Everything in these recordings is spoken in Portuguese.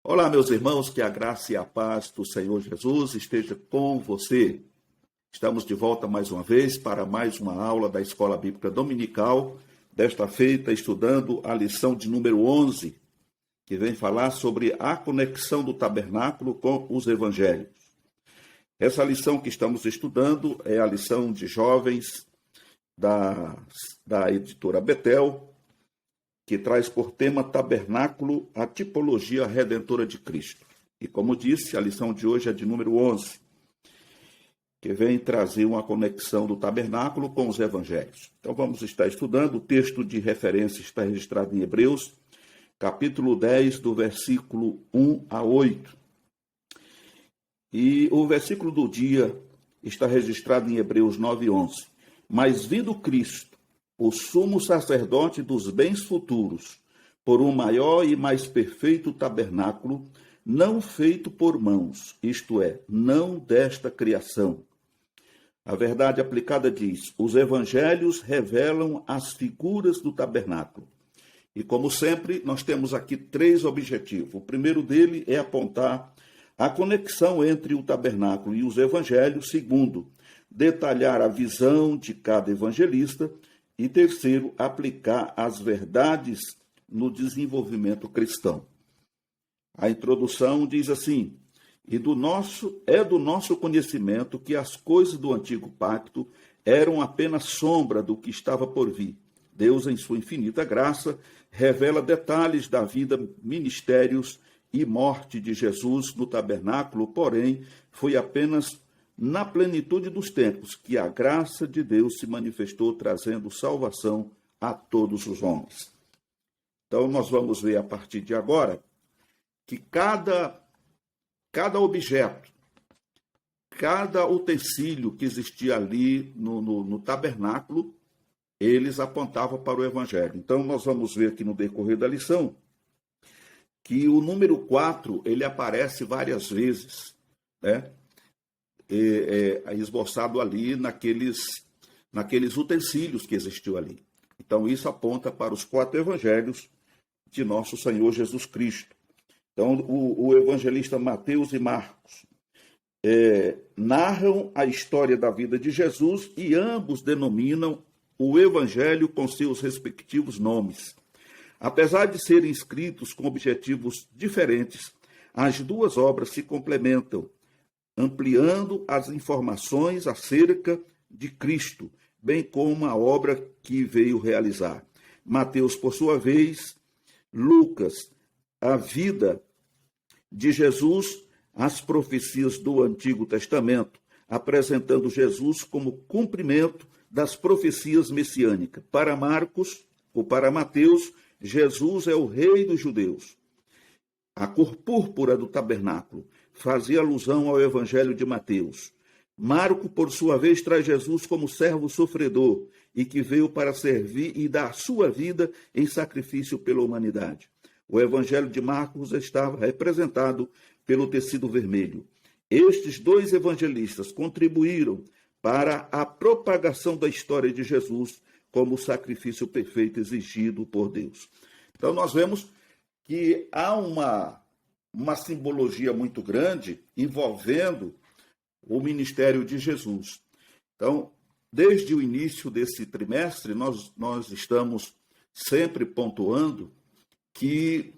Olá, meus irmãos, que a graça e a paz do Senhor Jesus esteja com você. Estamos de volta mais uma vez para mais uma aula da Escola Bíblica Dominical, desta feita estudando a lição de número 11, que vem falar sobre a conexão do tabernáculo com os evangelhos. Essa lição que estamos estudando é a lição de jovens da editora Betel, que traz por tema Tabernáculo, a tipologia redentora de Cristo. E como disse, a lição de hoje é de número 11, que vem trazer uma conexão do tabernáculo com os evangelhos. Então vamos estar estudando, o texto de referência está registrado em Hebreus, capítulo 10, do versículo 1 a 8. E o versículo do dia está registrado em Hebreus 9:11. Mas vindo Cristo, o sumo sacerdote dos bens futuros, por um maior e mais perfeito tabernáculo, não feito por mãos, isto é, não desta criação. A verdade aplicada diz: os evangelhos revelam as figuras do tabernáculo. E como sempre, nós temos aqui três objetivos. O primeiro dele é apontar a conexão entre o tabernáculo e os evangelhos. Segundo, detalhar a visão de cada evangelista. E terceiro, aplicar as verdades no desenvolvimento cristão. A introdução diz assim: e do nosso conhecimento que as coisas do antigo pacto eram apenas sombra do que estava por vir. Deus, em sua infinita graça, revela detalhes da vida, ministérios e morte de Jesus no tabernáculo, porém, foi apenas na plenitude dos tempos que a graça de Deus se manifestou, trazendo salvação a todos os homens. Então, nós vamos ver a partir de agora que cada objeto, cada utensílio que existia ali no tabernáculo, eles apontavam para o Evangelho. Então, nós vamos ver aqui no decorrer da lição que o número 4, ele aparece várias vezes, né? Esboçado ali naqueles utensílios que existiu ali. Então, isso aponta para os 4 evangelhos de nosso Senhor Jesus Cristo. Então, o evangelista Mateus e Marcos narram a história da vida de Jesus e ambos denominam o evangelho com seus respectivos nomes. Apesar de serem escritos com objetivos diferentes, as duas obras se complementam, ampliando as informações acerca de Cristo, bem como a obra que veio realizar. Mateus, por sua vez, Lucas, a vida de Jesus, as profecias do Antigo Testamento, apresentando Jesus como cumprimento das profecias messiânicas. Para Marcos, ou para Mateus, Jesus é o rei dos judeus. A cor púrpura do tabernáculo fazia alusão ao evangelho de Mateus. Marco, por sua vez, traz Jesus como servo sofredor e que veio para servir e dar sua vida em sacrifício pela humanidade. O evangelho de Marcos estava representado pelo tecido vermelho. Estes 2 evangelistas contribuíram para a propagação da história de Jesus como o sacrifício perfeito exigido por Deus. Então, nós vemos que há uma simbologia muito grande envolvendo o ministério de Jesus. Então, desde o início desse trimestre, nós estamos sempre pontuando que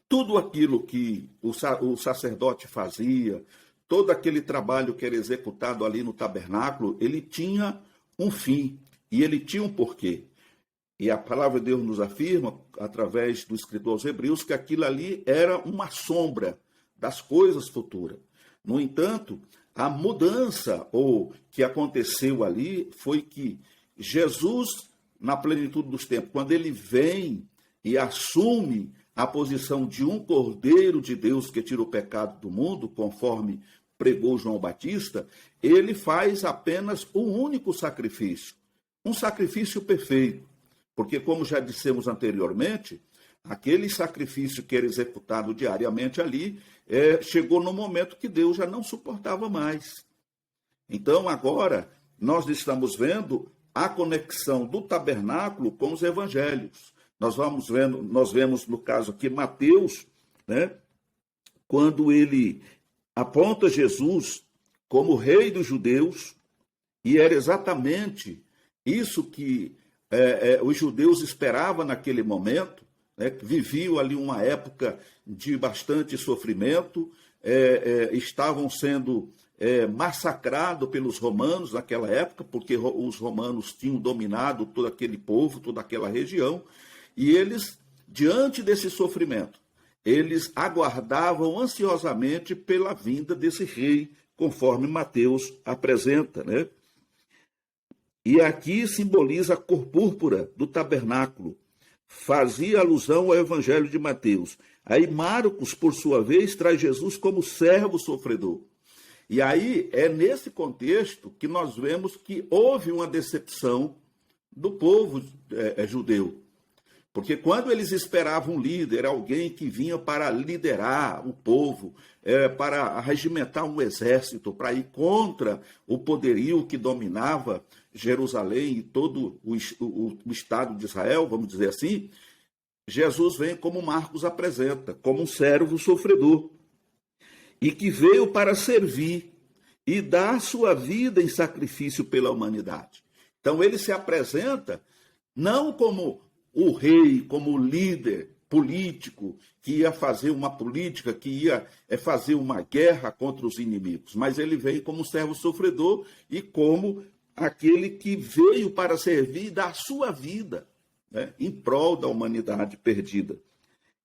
tudo aquilo que o sacerdote fazia, todo aquele trabalho que era executado ali no tabernáculo, ele tinha um fim e ele tinha um porquê. E a palavra de Deus nos afirma, através do escritor aos Hebreus, que aquilo ali era uma sombra das coisas futuras. No entanto, a mudança que aconteceu ali foi que Jesus, na plenitude dos tempos, quando ele vem e assume a posição de um Cordeiro de Deus que tira o pecado do mundo, conforme pregou João Batista, ele faz apenas um único sacrifício, um sacrifício perfeito. Porque, como já dissemos anteriormente, aquele sacrifício que era executado diariamente ali, chegou no momento que Deus já não suportava mais. Então, agora, nós estamos vendo a conexão do tabernáculo com os evangelhos. Nós vemos no caso aqui Mateus, né, quando ele aponta Jesus como rei dos judeus, e era exatamente isso que os judeus esperavam naquele momento, né, que viviam ali uma época de bastante sofrimento, estavam sendo massacrados pelos romanos naquela época, porque os romanos tinham dominado todo aquele povo, toda aquela região, e eles, diante desse sofrimento, eles aguardavam ansiosamente pela vinda desse rei, conforme Mateus apresenta, né? E aqui simboliza a cor púrpura do tabernáculo. Fazia alusão ao evangelho de Mateus. Aí Marcos, por sua vez, traz Jesus como servo sofredor. E aí é nesse contexto que nós vemos que houve uma decepção do povo judeu. Porque quando eles esperavam um líder, alguém que vinha para liderar o povo, para regimentar um exército, para ir contra o poderio que dominava Jerusalém e todo o Estado de Israel, vamos dizer assim, Jesus vem como Marcos apresenta, como um servo sofredor, e que veio para servir e dar sua vida em sacrifício pela humanidade. Então ele se apresenta não como o rei, como líder político, que ia fazer uma política, que ia fazer uma guerra contra os inimigos. Mas ele veio como servo sofredor e como aquele que veio para servir e dar a sua vida, né, em prol da humanidade perdida.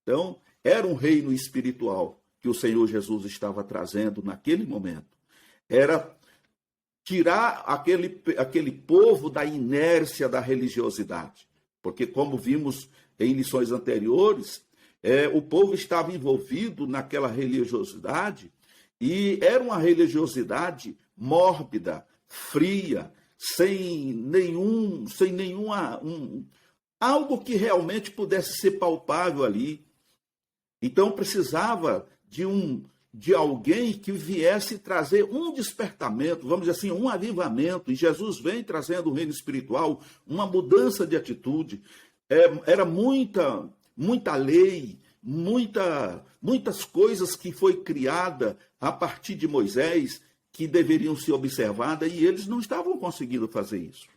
Então, era um reino espiritual que o Senhor Jesus estava trazendo naquele momento. Era tirar aquele povo da inércia da religiosidade. Porque, como vimos em lições anteriores, o povo estava envolvido naquela religiosidade e era uma religiosidade mórbida, fria, sem nenhuma algo que realmente pudesse ser palpável ali. Então precisava de alguém que viesse trazer um despertamento, vamos dizer assim, um avivamento, e Jesus vem trazendo o reino espiritual, uma mudança de atitude. Era muita lei, muitas coisas que foi criada a partir de Moisés, que deveriam ser observadas, e eles não estavam conseguindo fazer isso.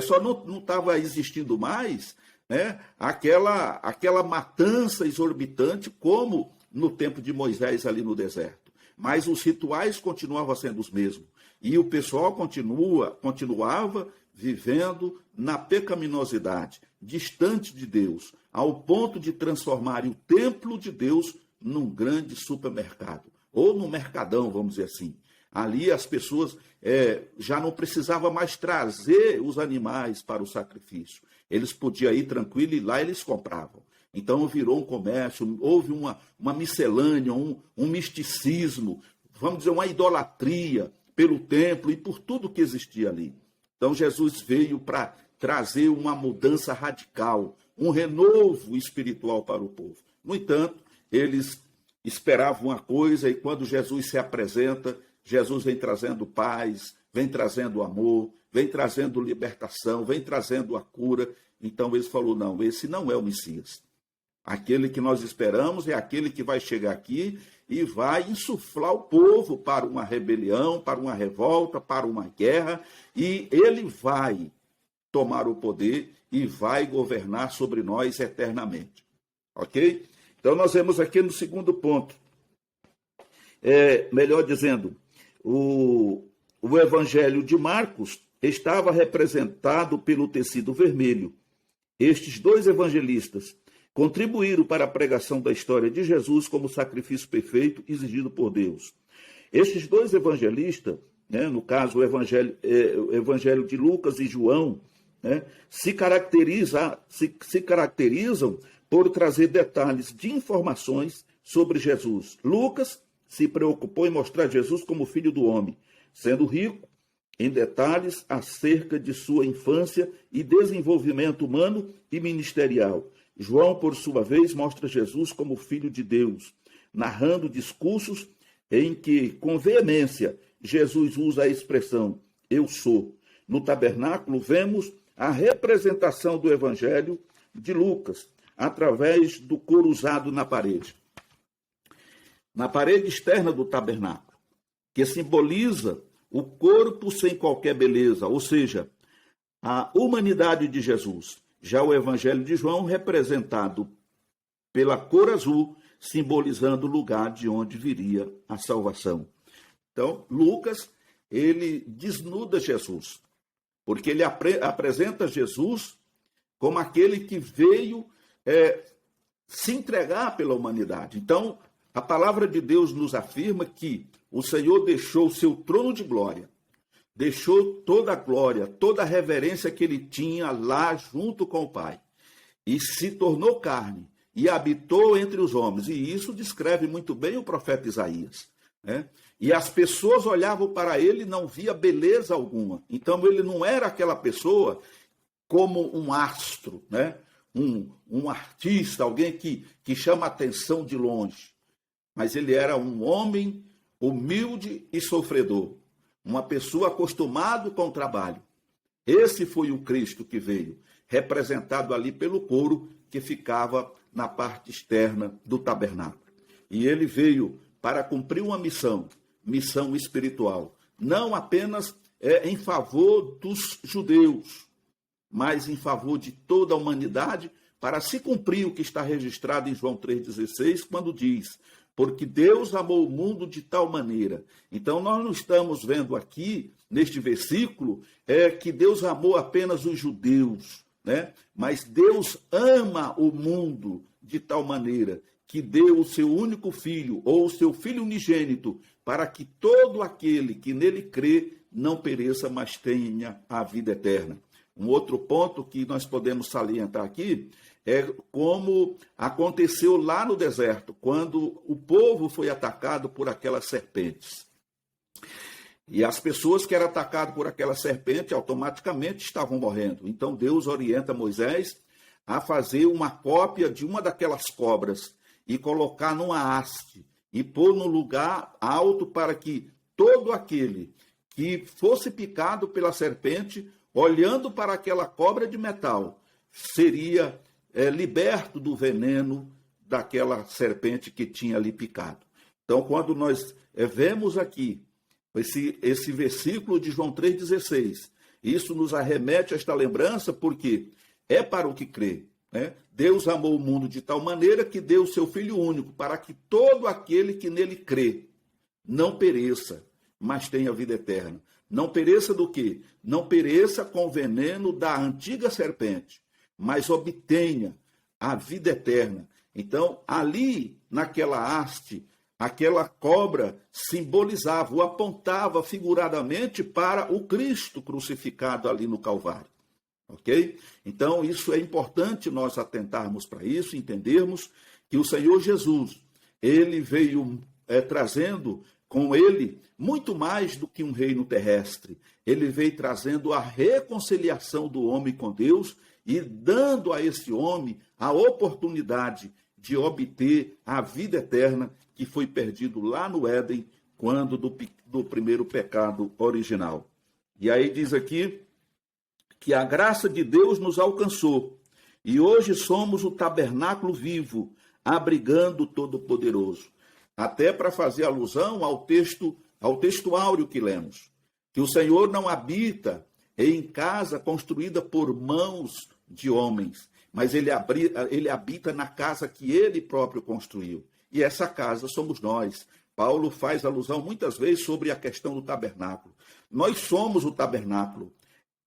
Só não estava existindo mais, né, aquela matança exorbitante como no tempo de Moisés ali no deserto. Mas os rituais continuavam sendo os mesmos. E o pessoal continuava vivendo na pecaminosidade, distante de Deus, ao ponto de transformarem o templo de Deus num grande supermercado, ou num mercadão, vamos dizer assim. Ali as pessoas já não precisavam mais trazer os animais para o sacrifício. Eles podiam ir tranquilo e lá eles compravam. Então virou um comércio, houve uma miscelânea, um misticismo, vamos dizer, uma idolatria pelo templo e por tudo que existia ali. Então Jesus veio para trazer uma mudança radical, um renovo espiritual para o povo. No entanto, eles esperavam uma coisa e quando Jesus se apresenta, Jesus vem trazendo paz, vem trazendo amor, vem trazendo libertação, vem trazendo a cura. Então eles falaram, não, esse não é o Messias. Aquele que nós esperamos é aquele que vai chegar aqui e vai insuflar o povo para uma rebelião, para uma revolta, para uma guerra, e ele vai tomar o poder e vai governar sobre nós eternamente. Ok? Então nós vemos aqui no segundo ponto, melhor dizendo, o Evangelho de Marcos estava representado pelo tecido vermelho. Estes dois evangelistas contribuíram para a pregação da história de Jesus como sacrifício perfeito exigido por Deus. Estes dois evangelistas, né, no caso o evangelho de Lucas e João, né, se caracterizam por trazer detalhes de informações sobre Jesus. Lucas se preocupou em mostrar Jesus como filho do homem, sendo rico em detalhes acerca de sua infância e desenvolvimento humano e ministerial. João, por sua vez, mostra Jesus como filho de Deus, narrando discursos em que, com veemência, Jesus usa a expressão "eu sou". No tabernáculo, vemos a representação do Evangelho de Lucas, através do coro usado na parede. na parede externa do tabernáculo, que simboliza o corpo sem qualquer beleza, ou seja, a humanidade de Jesus. Já o Evangelho de João, representado pela cor azul, simbolizando o lugar de onde viria a salvação. Então, Lucas, ele desnuda Jesus, porque ele apresenta Jesus como aquele que veio se entregar pela humanidade. Então, a palavra de Deus nos afirma que o Senhor deixou o seu trono de glória, deixou toda a glória, toda a reverência que ele tinha lá junto com o Pai, e se tornou carne, e habitou entre os homens. E isso descreve muito bem o profeta Isaías, né? E as pessoas olhavam para ele e não via beleza alguma. Então, ele não era aquela pessoa como um astro, né? Um artista, alguém que chama a atenção de longe. Mas ele era um homem humilde e sofredor, uma pessoa acostumada com o trabalho. Esse foi o Cristo que veio, representado ali pelo couro que ficava na parte externa do tabernáculo. E ele veio para cumprir uma missão espiritual, não apenas em favor dos judeus, mas em favor de toda a humanidade, para se cumprir o que está registrado em João 3,16, quando diz: porque Deus amou o mundo de tal maneira. Então, nós não estamos vendo aqui, neste versículo, que Deus amou apenas os judeus, né? Mas Deus ama o mundo de tal maneira que deu o seu único filho, ou o seu filho unigênito, para que todo aquele que nele crê não pereça, mas tenha a vida eterna. Um outro ponto que nós podemos salientar aqui é como aconteceu lá no deserto, quando o povo foi atacado por aquelas serpentes. E as pessoas que eram atacadas por aquela serpente automaticamente estavam morrendo. Então Deus orienta Moisés a fazer uma cópia de uma daquelas cobras e colocar numa haste e pôr num lugar alto para que todo aquele que fosse picado pela serpente, olhando para aquela cobra de metal, seria liberto do veneno daquela serpente que tinha ali picado. Então, quando nós vemos aqui esse versículo de João 3,16, isso nos arremete a esta lembrança, porque é para o que crê, né? Deus amou o mundo de tal maneira que deu o seu Filho único, para que todo aquele que nele crê não pereça, mas tenha vida eterna. Não pereça do quê? Não pereça com o veneno da antiga serpente, mas obtenha a vida eterna. Então, ali, naquela haste, aquela cobra simbolizava, ou apontava figuradamente para o Cristo crucificado ali no Calvário. Ok? Então, isso é importante nós atentarmos para isso, entendermos que o Senhor Jesus, ele veio trazendo com ele muito mais do que um reino terrestre. Ele veio trazendo a reconciliação do homem com Deus e dando a esse homem a oportunidade de obter a vida eterna que foi perdido lá no Éden, quando do primeiro pecado original. E aí diz aqui que a graça de Deus nos alcançou e hoje somos o tabernáculo vivo, abrigando o Todo-Poderoso. Até para fazer alusão ao texto áureo que lemos, que o Senhor não habita em casa construída por mãos de homens, mas ele habita na casa que ele próprio construiu. E essa casa somos nós. Paulo faz alusão muitas vezes sobre a questão do tabernáculo. Nós somos o tabernáculo.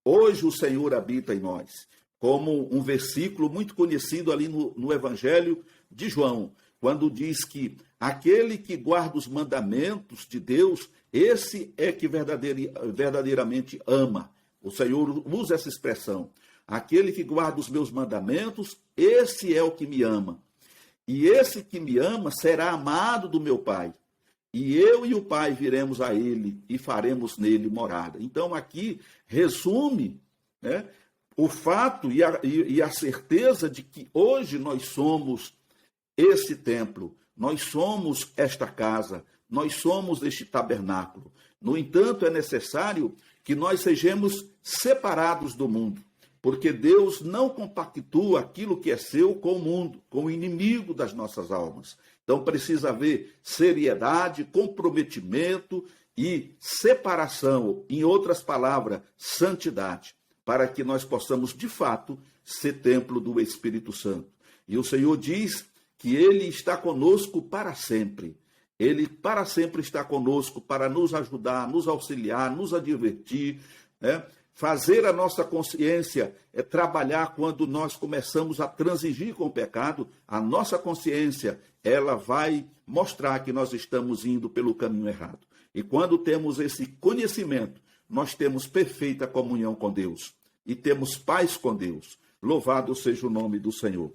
Hoje o Senhor habita em nós. Como um versículo muito conhecido ali no Evangelho de João, quando diz que aquele que guarda os mandamentos de Deus, esse é que verdadeiramente ama. O Senhor usa essa expressão. Aquele que guarda os meus mandamentos, esse é o que me ama. E esse que me ama será amado do meu Pai. E eu e o Pai viremos a ele e faremos nele morada. Então aqui resume, né, o fato e a certeza de que hoje nós somos esse templo, nós somos esta casa, nós somos este tabernáculo. No entanto, é necessário que nós sejamos separados do mundo, porque Deus não compactua aquilo que é seu com o mundo, com o inimigo das nossas almas. Então precisa haver seriedade, comprometimento e separação, em outras palavras, santidade, para que nós possamos, de fato, ser templo do Espírito Santo. E o Senhor diz que Ele está conosco para sempre. Ele para sempre está conosco para nos ajudar, nos auxiliar, nos advertir, né? Fazer a nossa consciência trabalhar quando nós começamos a transigir com o pecado. A nossa consciência, ela vai mostrar que nós estamos indo pelo caminho errado. E quando temos esse conhecimento, nós temos perfeita comunhão com Deus e temos paz com Deus. Louvado seja o nome do Senhor.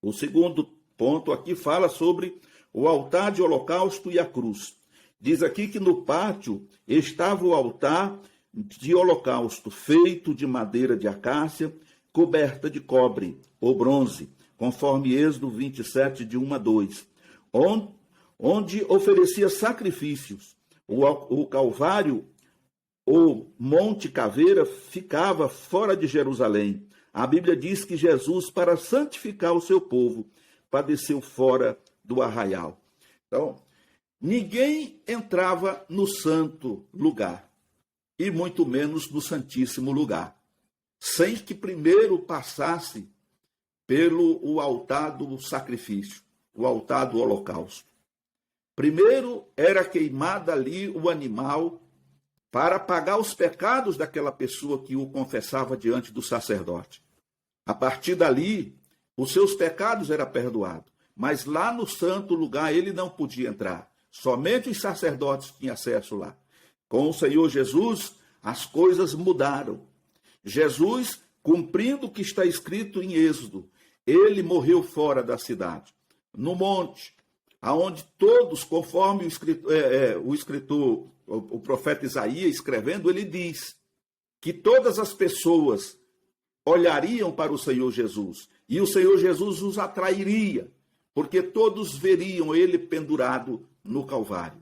O segundo ponto aqui fala sobre o altar de holocausto e a cruz. Diz aqui que no pátio estava o altar de holocausto, feito de madeira de acácia, coberta de cobre ou bronze, conforme Êxodo 27, de 1 a 2, onde oferecia sacrifícios. O Calvário, ou Monte Caveira, ficava fora de Jerusalém. A Bíblia diz que Jesus, para santificar o seu povo, padeceu fora do arraial. Então, ninguém entrava no santo lugar, e muito menos no santíssimo lugar, sem que primeiro passasse pelo o altar do sacrifício, o altar do holocausto. Primeiro era queimado ali o animal para pagar os pecados daquela pessoa que o confessava diante do sacerdote. A partir dali, os seus pecados eram perdoados, mas lá no santo lugar ele não podia entrar. Somente os sacerdotes tinham acesso lá. Com o Senhor Jesus, as coisas mudaram. Jesus, cumprindo o que está escrito em Êxodo, ele morreu fora da cidade, no monte, aonde todos, conforme o profeta Isaías escrevendo, ele diz que todas as pessoas olhariam para o Senhor Jesus, e o Senhor Jesus os atrairia, porque todos veriam ele pendurado no Calvário.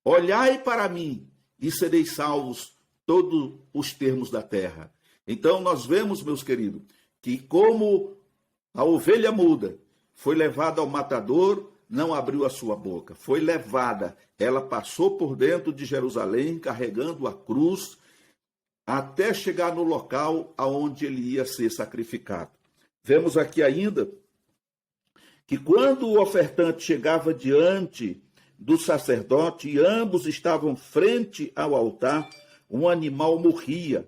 Olhai para mim e sereis salvos todos os termos da terra. Então nós vemos, meus queridos, que como a ovelha muda foi levada ao matador, não abriu a sua boca, foi levada, ela passou por dentro de Jerusalém, carregando a cruz, até chegar no local aonde ele ia ser sacrificado. Vemos aqui ainda que quando o ofertante chegava diante do sacerdote e ambos estavam frente ao altar, um animal morria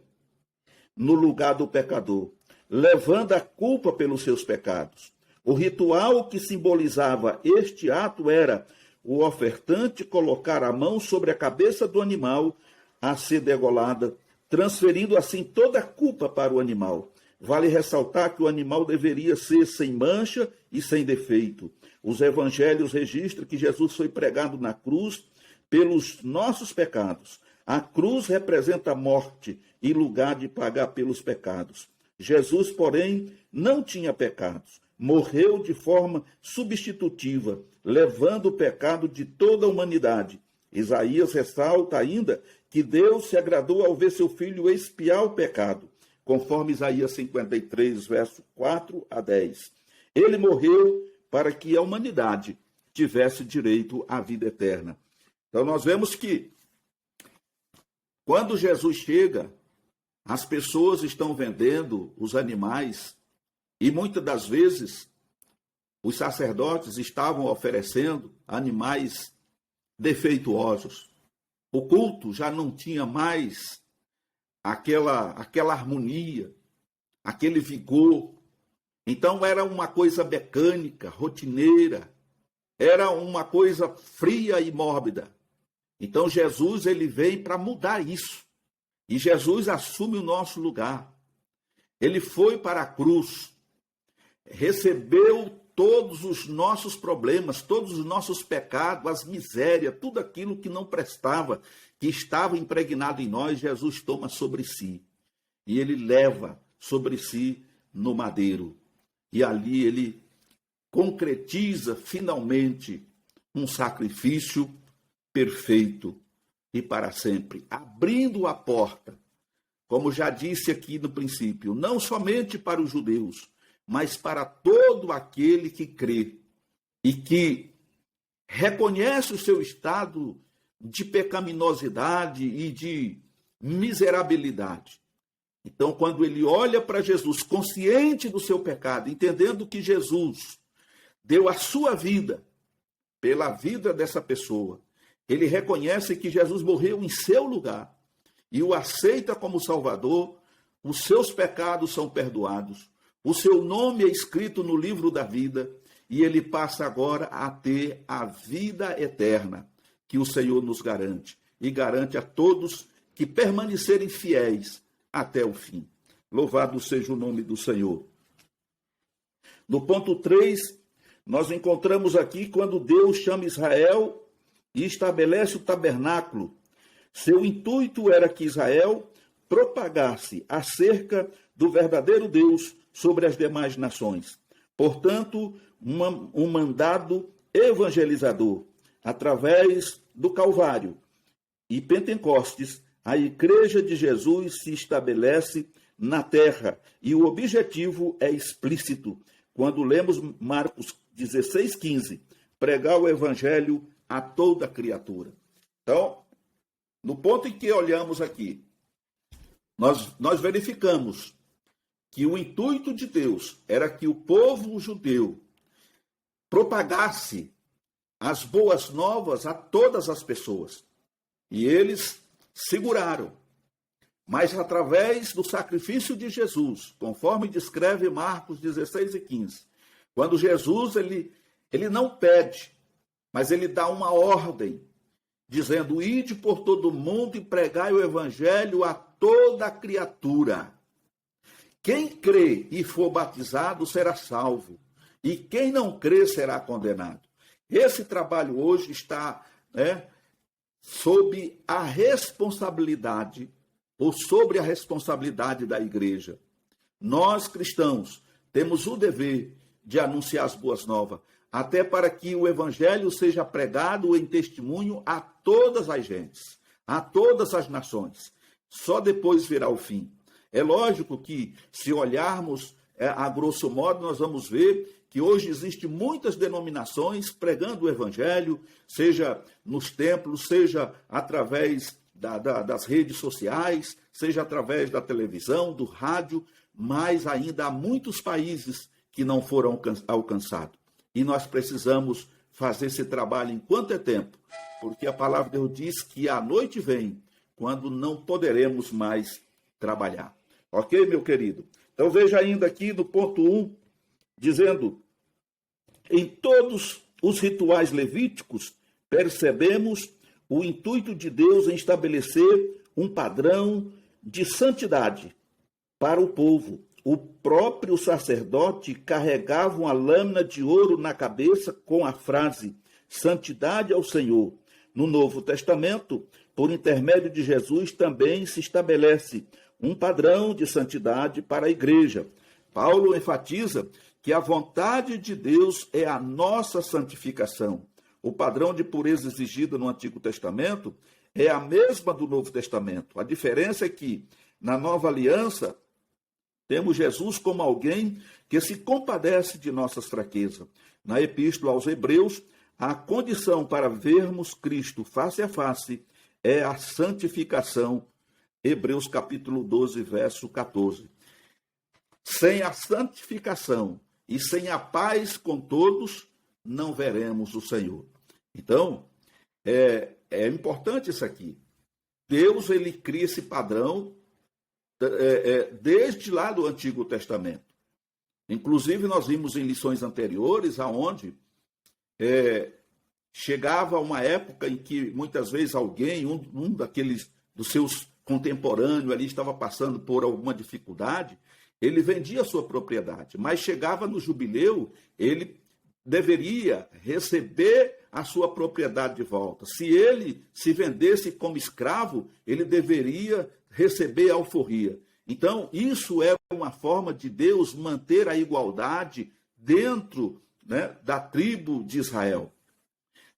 no lugar do pecador, levando a culpa pelos seus pecados. O ritual que simbolizava este ato era o ofertante colocar a mão sobre a cabeça do animal a ser degolada, transferindo assim toda a culpa para o animal. Vale ressaltar que o animal deveria ser sem mancha e sem defeito. Os evangelhos registram que Jesus foi pregado na cruz pelos nossos pecados. A cruz representa a morte e lugar de pagar pelos pecados. Jesus, porém, não tinha pecados. Morreu de forma substitutiva, levando o pecado de toda a humanidade. Isaías ressalta ainda que Deus se agradou ao ver seu filho expiar o pecado, conforme Isaías 53, verso 4 a 10. Ele morreu para que a humanidade tivesse direito à vida eterna. Então nós vemos que quando Jesus chega, as pessoas estão vendendo os animais e muitas das vezes os sacerdotes estavam oferecendo animais defeituosos. O culto já não tinha mais aquela harmonia, aquele vigor. Então era uma coisa mecânica, rotineira, era uma coisa fria e mórbida. Então Jesus ele vem para mudar isso. E Jesus assume o nosso lugar. Ele foi para a cruz, recebeu todos os nossos problemas, todos os nossos pecados, as misérias, tudo aquilo que não prestava, que estava impregnado em nós, Jesus toma sobre si. E ele leva sobre si no madeiro. E ali ele concretiza finalmente um sacrifício perfeito e para sempre, abrindo a porta, como já disse aqui no princípio, não somente para os judeus, mas para todo aquele que crê e que reconhece o seu estado de pecaminosidade e de miserabilidade. Então, quando ele olha para Jesus, consciente do seu pecado, entendendo que Jesus deu a sua vida pela vida dessa pessoa, ele reconhece que Jesus morreu em seu lugar e o aceita como Salvador, os seus pecados são perdoados, o seu nome é escrito no livro da vida e ele passa agora a ter a vida eterna que o Senhor nos garante e garante a todos que permanecerem fiéis até o fim. Louvado seja o nome do Senhor. No ponto 3, nós encontramos aqui quando Deus chama Israel e estabelece o tabernáculo. Seu intuito era que Israel propagasse acerca do verdadeiro Deus sobre as demais nações. Portanto, um mandado evangelizador. Através do Calvário e Pentecostes, a Igreja de Jesus se estabelece na terra e o objetivo é explícito. Quando lemos Marcos 16:15, pregar o evangelho a toda criatura. Então, no ponto em que olhamos aqui, nós verificamos que o intuito de Deus era que o povo judeu propagasse as boas novas a todas as pessoas. E eles seguraram. Mas através do sacrifício de Jesus, conforme descreve Marcos 16:15, quando Jesus ele não pede, mas ele dá uma ordem, dizendo: ide por todo mundo e pregai o evangelho a toda criatura. Quem crê e for batizado será salvo, e quem não crê será condenado. Esse trabalho hoje está sob a responsabilidade, ou sobre a responsabilidade da igreja. Nós, cristãos, temos o dever de anunciar as boas novas, até para que o evangelho seja pregado em testemunho a todas as gentes, a todas as nações. Só depois virá o fim. É lógico que, se olharmos a grosso modo, nós vamos ver que hoje existem muitas denominações pregando o evangelho, seja nos templos, seja através das redes sociais, seja através da televisão, do rádio, mas ainda há muitos países que não foram alcançados. E nós precisamos fazer esse trabalho enquanto é tempo, porque a palavra de Deus diz que a noite vem, quando não poderemos mais trabalhar. Ok, meu querido? Então veja ainda aqui no ponto 1, dizendo: em todos os rituais levíticos, percebemos o intuito de Deus em estabelecer um padrão de santidade para o povo. O próprio sacerdote carregava uma lâmina de ouro na cabeça com a frase: santidade ao Senhor. No Novo Testamento, por intermédio de Jesus, também se estabelece um padrão de santidade para a igreja. Paulo enfatiza que a vontade de Deus é a nossa santificação. O padrão de pureza exigido no Antigo Testamento é a mesma do Novo Testamento. A diferença é que, na Nova Aliança, temos Jesus como alguém que se compadece de nossas fraquezas. Na Epístola aos Hebreus, a condição para vermos Cristo face a face é a santificação. Hebreus capítulo 12, verso 14. Sem a santificação e sem a paz com todos, não veremos o Senhor. Então, é importante isso aqui. Deus, ele cria esse padrão desde lá do Antigo Testamento. Inclusive, nós vimos em lições anteriores, aonde chegava uma época em que, muitas vezes, alguém, um daqueles dos seus contemporâneos ali, estava passando por alguma dificuldade, ele vendia a sua propriedade, mas chegava no jubileu, ele deveria receber a sua propriedade de volta. Se ele se vendesse como escravo, ele deveria receber a alforria. Então, isso é uma forma de Deus manter a igualdade dentro, da tribo de Israel,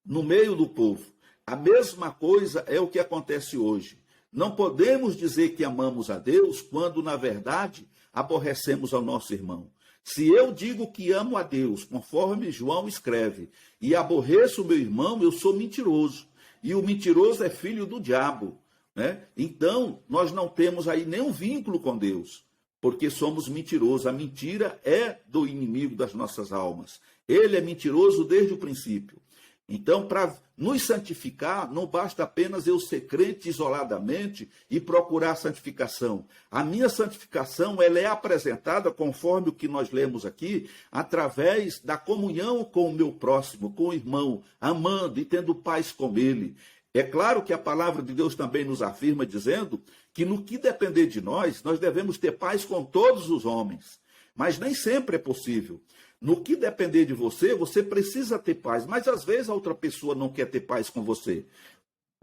no meio do povo. A mesma coisa é o que acontece hoje. Não podemos dizer que amamos a Deus quando, na verdade, aborrecemos ao nosso irmão. Se eu digo que amo a Deus, conforme João escreve, e aborreço o meu irmão, eu sou mentiroso. E o mentiroso é filho do diabo, né? Então, nós não temos aí nenhum vínculo com Deus, porque somos mentirosos. A mentira é do inimigo das nossas almas. Ele é mentiroso desde o princípio. Então, para nos santificar, não basta apenas eu ser crente isoladamente e procurar santificação. A minha santificação, ela é apresentada, conforme o que nós lemos aqui, através da comunhão com o meu próximo, com o irmão, amando e tendo paz com ele. É claro que a palavra de Deus também nos afirma, dizendo que no que depender de nós, nós devemos ter paz com todos os homens. Mas nem sempre é possível. No que depender de você, você precisa ter paz. Mas às vezes a outra pessoa não quer ter paz com você.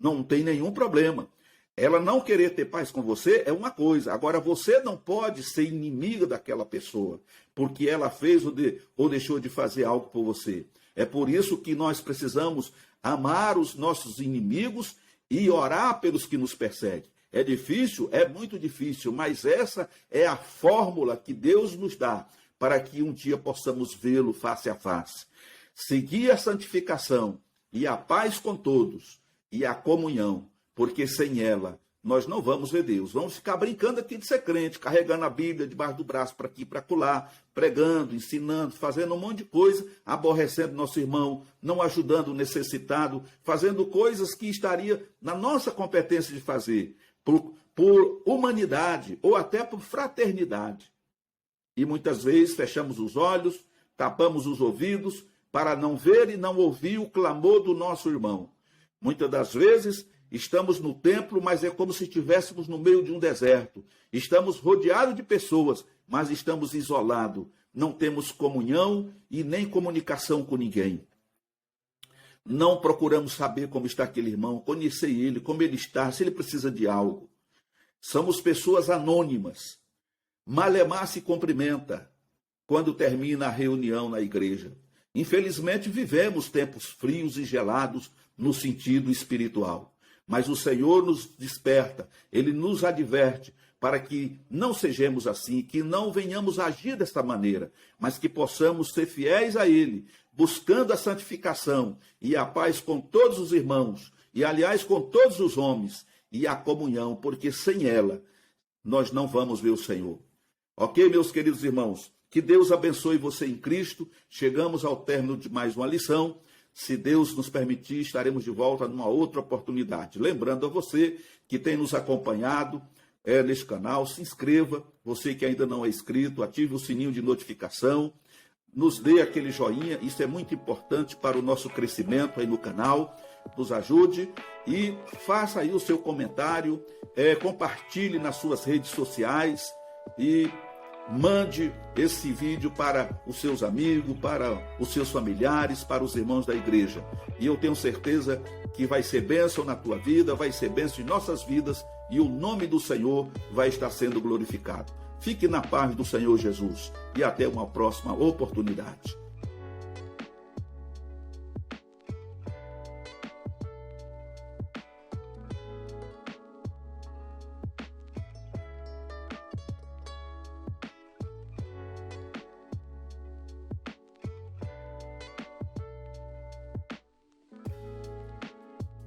Não tem nenhum problema. Ela não querer ter paz com você é uma coisa. Agora, você não pode ser inimiga daquela pessoa, porque ela fez ou deixou de fazer algo por você. É por isso que nós precisamos amar os nossos inimigos e orar pelos que nos perseguem. É difícil? É muito difícil, mas essa é a fórmula que Deus nos dá para que um dia possamos vê-lo face a face. Seguir a santificação e a paz com todos e a comunhão, porque sem ela nós não vamos ver Deus. Vamos ficar brincando aqui de ser crente, carregando a Bíblia debaixo do braço para aqui e para acolá, pregando, ensinando, fazendo um monte de coisa, aborrecendo nosso irmão, não ajudando o necessitado, fazendo coisas que estaria na nossa competência de fazer, por humanidade ou até por fraternidade. E muitas vezes fechamos os olhos, tapamos os ouvidos para não ver e não ouvir o clamor do nosso irmão. Muitas das vezes estamos no templo, mas é como se estivéssemos no meio de um deserto. Estamos rodeados de pessoas, mas estamos isolados. Não temos comunhão e nem comunicação com ninguém. Não procuramos saber como está aquele irmão, conhecer ele, como ele está, se ele precisa de algo. Somos pessoas anônimas. Malemar se cumprimenta quando termina a reunião na igreja. Infelizmente, vivemos tempos frios e gelados no sentido espiritual. Mas o Senhor nos desperta, Ele nos adverte para que não sejamos assim, que não venhamos agir desta maneira, mas que possamos ser fiéis a Ele, buscando a santificação e a paz com todos os irmãos, e aliás com todos os homens, e a comunhão, porque sem ela nós não vamos ver o Senhor. Ok, meus queridos irmãos? Que Deus abençoe você em Cristo. Chegamos ao término de mais uma lição. Se Deus nos permitir, estaremos de volta numa outra oportunidade. Lembrando a você que tem nos acompanhado neste canal, se inscreva. Você que ainda não é inscrito, ative o sininho de notificação. Nos dê aquele joinha, isso é muito importante para o nosso crescimento aí no canal. Nos ajude e faça aí o seu comentário, compartilhe nas suas redes sociais e mande esse vídeo para os seus amigos, para os seus familiares, para os irmãos da igreja. E eu tenho certeza que vai ser bênção na tua vida, vai ser bênção em nossas vidas e o nome do Senhor vai estar sendo glorificado. Fique na paz do Senhor Jesus e até uma próxima oportunidade.